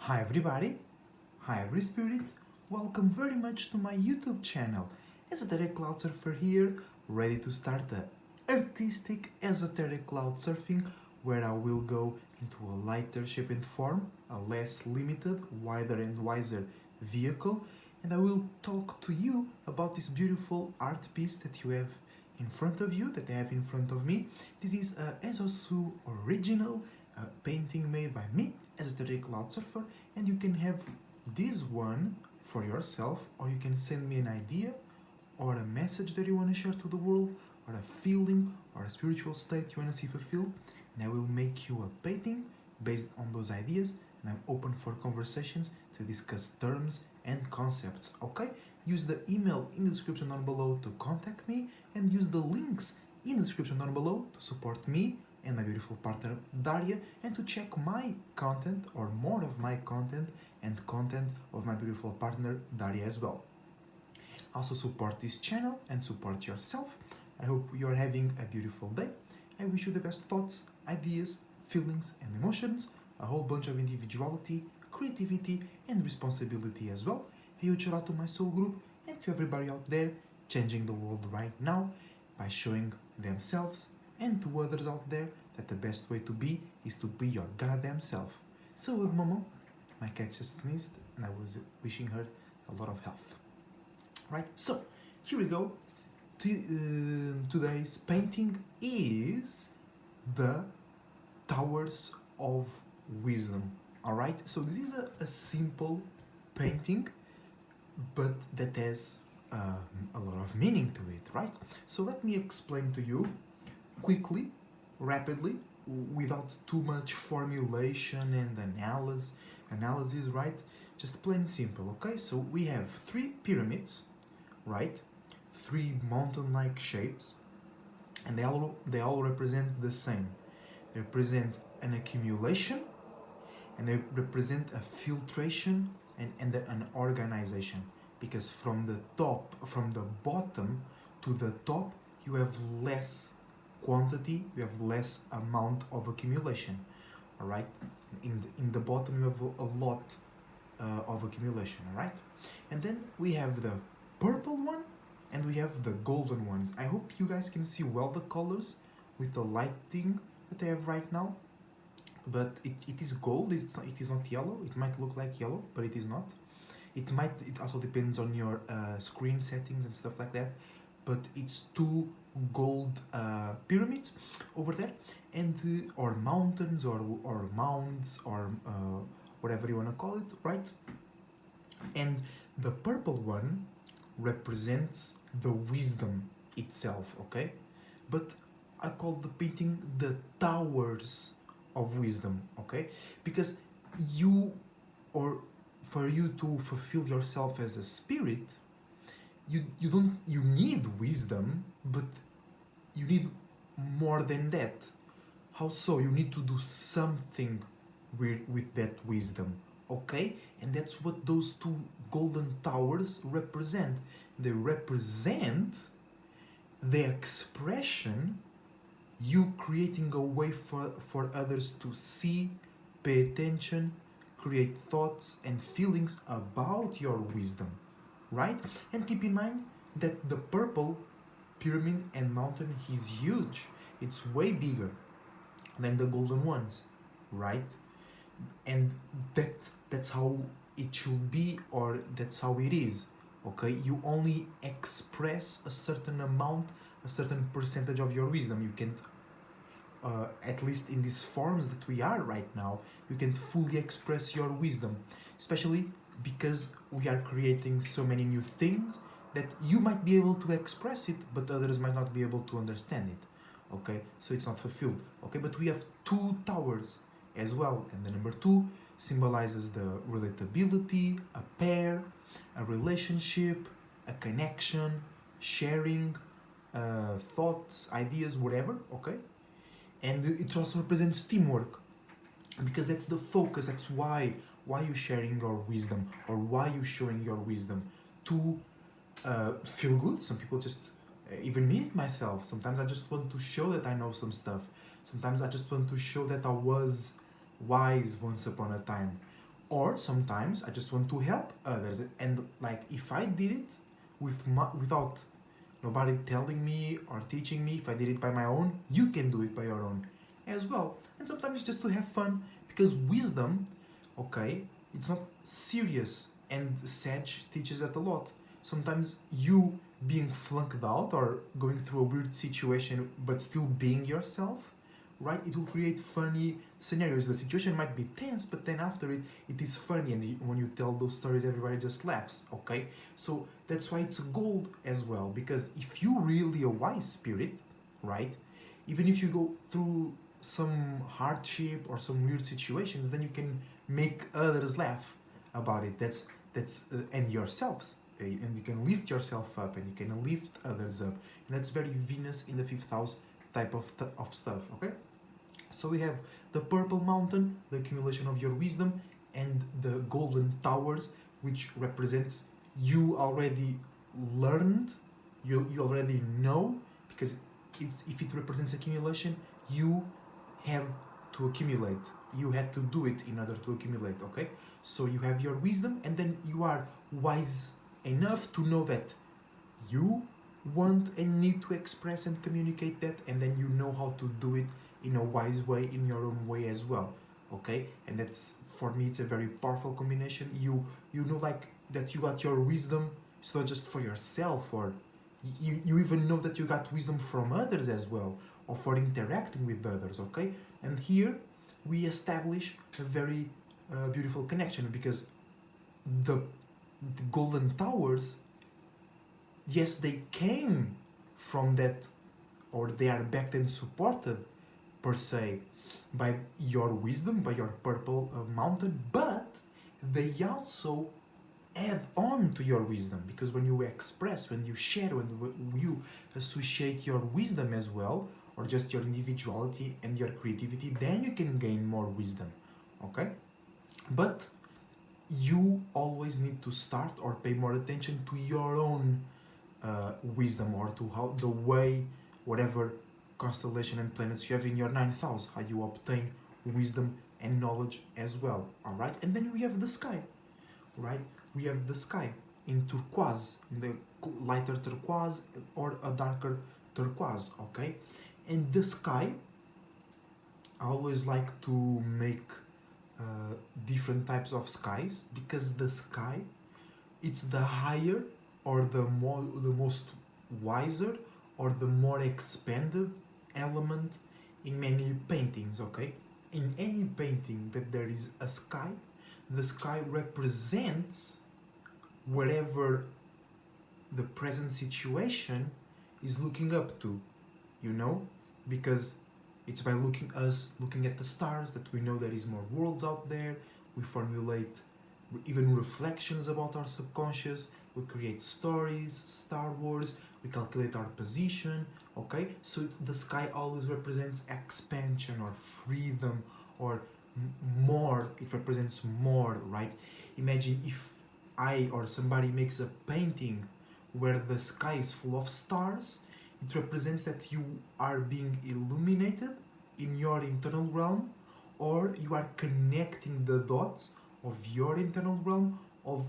Hi everybody, hi every spirit, welcome very much to my YouTube channel. EsotericCloudSurfer here, ready to start the artistic esoteric cloud surfing where I will go into a lighter shape and form, a less limited, wider and wiser vehicle, and I will talk to you about this beautiful art piece that you have in front of you, that I have in front of me. This is a Esosu original painting made by me, EsotericCloudSurfer, and you can have this one for yourself, or you can send me an idea or a message that you want to share to the world, or a feeling or a spiritual state you want to see fulfilled, and I will make you a painting based on those ideas, and I'm open for conversations to discuss terms and concepts, okay? Use the email in the description down below to contact me, and use the links in the description down below to support me and my beautiful partner Daria, and to check my content or more of my content and content of my beautiful partner Daria as well. Also support this channel and support yourself. I hope you're having a beautiful day. I wish you the best thoughts, ideas, feelings and emotions, a whole bunch of individuality, creativity and responsibility as well. A huge shout out to my SoulGroup and to everybody out there changing the world right now by showing themselves and to others out there that the best way to be is to be your goddamn self. So with Momo, my cat just sneezed and I was wishing her a lot of health. Right, so here we go. Today's painting is the Towers of Wisdom. Alright, so this is a simple painting, but that has a lot of meaning to it, right? So let me explain to you quickly, rapidly, without too much formulation and analysis, right? Just plain simple, okay? So we have three pyramids, right? Three mountain-like shapes, and they all represent the same. They represent an accumulation, and they represent a filtration and an organization. Because from the bottom to the top, you have less quantity, you have less amount of accumulation. All right, in the bottom you have a lot of accumulation. All right, and then we have the purple one and we have the golden ones. I hope you guys can see well the colors with the lighting that I have right now, but it is gold. It is not yellow. It might look like yellow, but it is not. It also depends on your screen settings and stuff like that, but it's two gold pyramids over there, and or mountains or mounds or whatever you want to call it, right? And the purple one represents the wisdom itself, okay? But I call the painting the Towers of Wisdom, okay? Because for you to fulfill yourself as a spirit, you need wisdom, but you need more than that. How so? You need to do something with that wisdom, okay? And that's what those two golden towers represent. They represent the expression, you creating a way for others to see, pay attention, create thoughts and feelings about your wisdom, right? And keep in mind that the purple pyramid and mountain is huge. It's way bigger than the golden ones, right? And that's how it should be, or that's how it is, okay? You only express a certain amount, a certain percentage of your wisdom. You can't at least in these forms that we are right now, you can fully express your wisdom, especially because we are creating so many new things that you might be able to express it, but others might not be able to understand it, okay? So it's not fulfilled, okay? But we have two towers as well, and the number 2 symbolizes the relatability, a pair, a relationship, a connection, sharing thoughts, ideas, whatever, okay? And it also represents teamwork, because that's the focus. That's why you sharing your wisdom, or why you showing your wisdom, to feel good. Some people just, even me myself, sometimes I just want to show that I know some stuff. Sometimes I just want to show that I was wise once upon a time, Or sometimes I just want to help others, and like if I did it without nobody telling me or teaching me, if I did it by my own, you can do it by your own as well. And sometimes just to have fun, because wisdom, okay, it's not serious, and Sage teaches that a lot. Sometimes you being flunked out or going through a weird situation but still being yourself, right, it will create funny scenarios. The situation might be tense, but then after it is funny, and when you tell those stories, everybody just laughs, okay? So that's why it's gold as well, because if you're really a wise spirit, right, even if you go through some hardship or some weird situations, then you can make others laugh about it. That's and yourselves, and you can lift yourself up, and you can lift others up, and that's very Venus in the fifth house type of stuff, okay? So we have the purple mountain, the accumulation of your wisdom, and the golden towers, which represents you already learned, you already know, because if it represents accumulation, you had to accumulate. You had to do it in order to accumulate, okay? So you have your wisdom, and then you are wise enough to know that you want and need to express and communicate that, and then you know how to do it in a wise way, in your own way as well, okay? And that's, for me, it's a very powerful combination. You know, like, that you got your wisdom, it's not just for yourself, or you even know that you got wisdom from others as well, or for interacting with others, okay? And here we establish a very beautiful connection, because the golden towers, yes, they came from that, or they are backed and supported per se by your wisdom, by your purple mountain, but they also add on to your wisdom, because when you express, when you share, when you associate your wisdom as well, or just your individuality and your creativity, then you can gain more wisdom, okay? But you always need to start or pay more attention to your own wisdom, or to how the way, whatever constellation and planets you have in your ninth house, how you obtain wisdom and knowledge as well, all right? And then we have the sky, right? We have the sky in turquoise, in the lighter turquoise or a darker turquoise, okay? And the sky, I always like to make different types of skies, because the sky, it's the higher, or the most wiser, or the more expanded element in many paintings, okay? In any painting that there is a sky, the sky represents wherever the present situation is looking up to, you know? Because it's by looking at the stars that we know there is more worlds out there. We formulate even reflections about our subconscious. We create stories, Star Wars. We calculate our position. Okay, so the sky always represents expansion or freedom, or more. It represents more, right? Imagine if I or somebody makes a painting where the sky is full of stars. It represents that you are being illuminated in your internal realm, or you are connecting the dots of your internal realm, of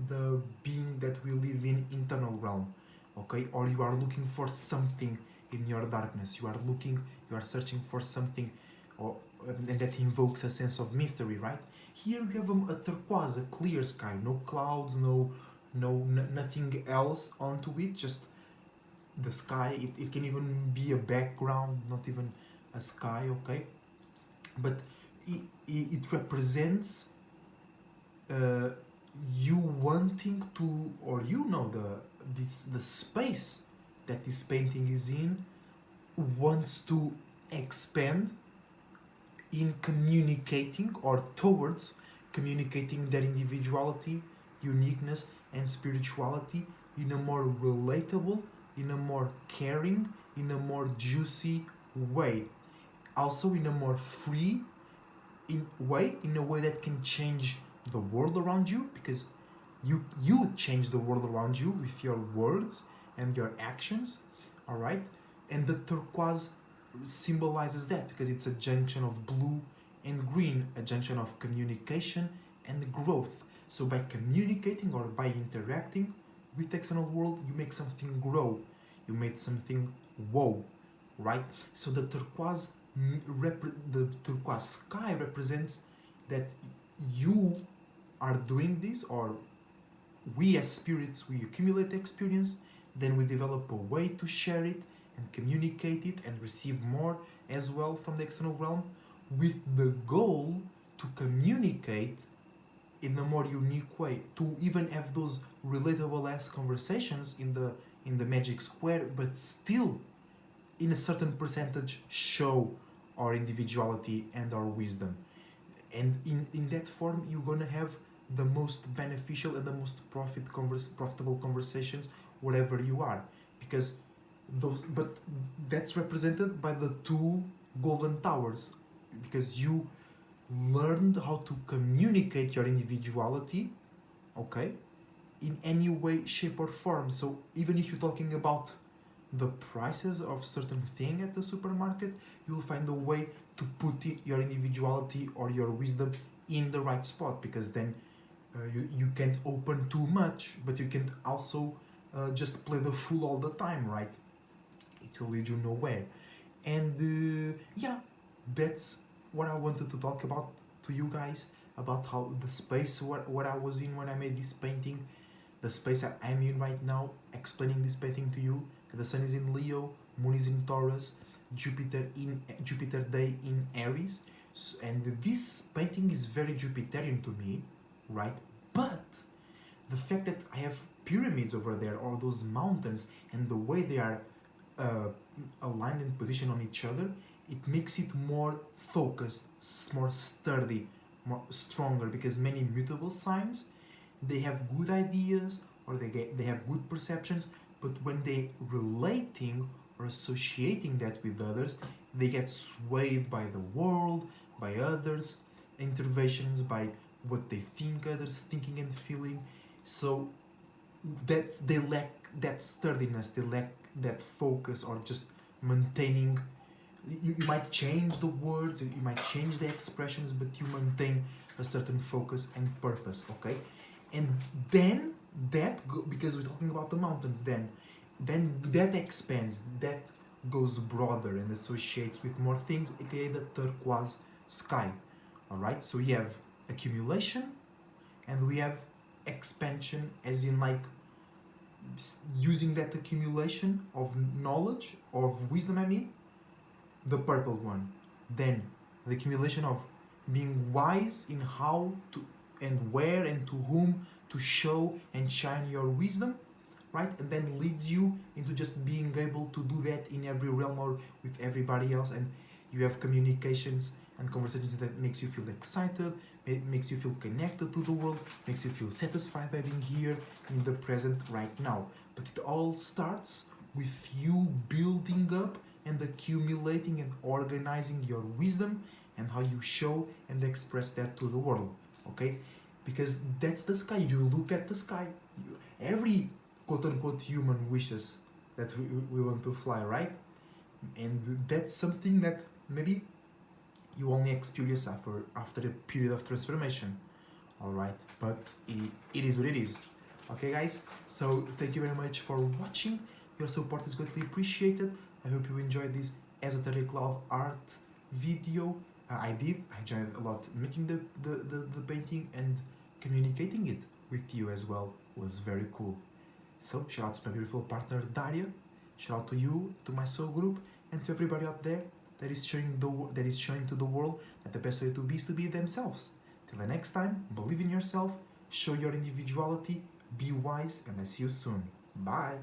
the being that we live in internal realm, okay? Or you are looking for something in your darkness. You are searching for something, or and that invokes a sense of mystery, right? Here we have a turquoise, a clear sky, no clouds, nothing else onto it, just the sky. It can even be a background, not even a sky, okay? But it represents you wanting to, or the space that this painting is in wants to expand in communicating, or towards communicating their individuality, uniqueness, and spirituality in a more relatable, in a more caring, in a more juicy way. Also in a more free way, in a way that can change the world around you, because you change the world around you with your words and your actions, all right? And the turquoise symbolizes that, because it's a junction of blue and green, a junction of communication and growth. So by communicating or by interacting with the external world, you make something grow, you make something wow, right? So the turquoise sky represents that you are doing this, or we as spirits, we accumulate experience, then we develop a way to share it and communicate it and receive more as well from the external realm, with the goal to communicate in a more unique way, to even have those relatable ass conversations in the magic square, but still in a certain percentage show our individuality and our wisdom. And in that form, you're gonna have the most beneficial and the most profitable conversations wherever you are, because those, but that's represented by the two golden towers, because you learned how to communicate your individuality, okay, in any way, shape, or form. So even if you're talking about the prices of certain thing at the supermarket, you will find a way to put your individuality or your wisdom in the right spot, because then you can't open too much, but you can also just play the fool all the time, right? It will lead you nowhere. And yeah, that's what I wanted to talk about to you guys, about how the space what I was in when I made this painting, the space I'm in right now, explaining this painting to you. The sun is in Leo, moon is in Taurus, Jupiter day in Aries, and this painting is very Jupiterian to me, right? But the fact that I have pyramids over there, or those mountains, and the way they are aligned and positioned on each other, it makes it more focused, more sturdy, more stronger, because many mutable signs, they have good ideas, or they have good perceptions, but when they relating or associating that with others, they get swayed by the world, by others' interventions, by what they think others thinking and feeling. So that they lack that sturdiness, they lack that focus, or just maintaining. You might change the words, you might change the expressions, but you maintain a certain focus and purpose, okay? And then because we're talking about the mountains, then that expands, that goes broader and associates with more things, aka the turquoise sky. All right, so we have accumulation and we have expansion, as in like using that accumulation of knowledge, of wisdom, I mean, the purple one. Then the accumulation of being wise in how to and where and to whom to show and shine your wisdom, right? And then leads you into just being able to do that in every realm or with everybody else. And you have communications and conversations that makes you feel excited, it makes you feel connected to the world, makes you feel satisfied by being here in the present right now. But it all starts with you building up and accumulating and organizing your wisdom and how you show and express that to the world, okay? Because that's the sky. You look at the sky. Every quote-unquote human wishes that we want to fly, right? And that's something that maybe you only experience after a period of transformation, all right? But it is what it is. Okay, guys? So thank you very much for watching. Your support is greatly appreciated. I hope you enjoyed this Esoteric Cloud art video. I enjoyed a lot making the painting, and communicating it with you as well was very cool. So shout out to my beautiful partner Daria, shout out to you, to my soul group, and to everybody out there that is showing to the world that the best way to be is to be themselves. Till the next time, believe in yourself, show your individuality, be wise, and I see you soon. Bye.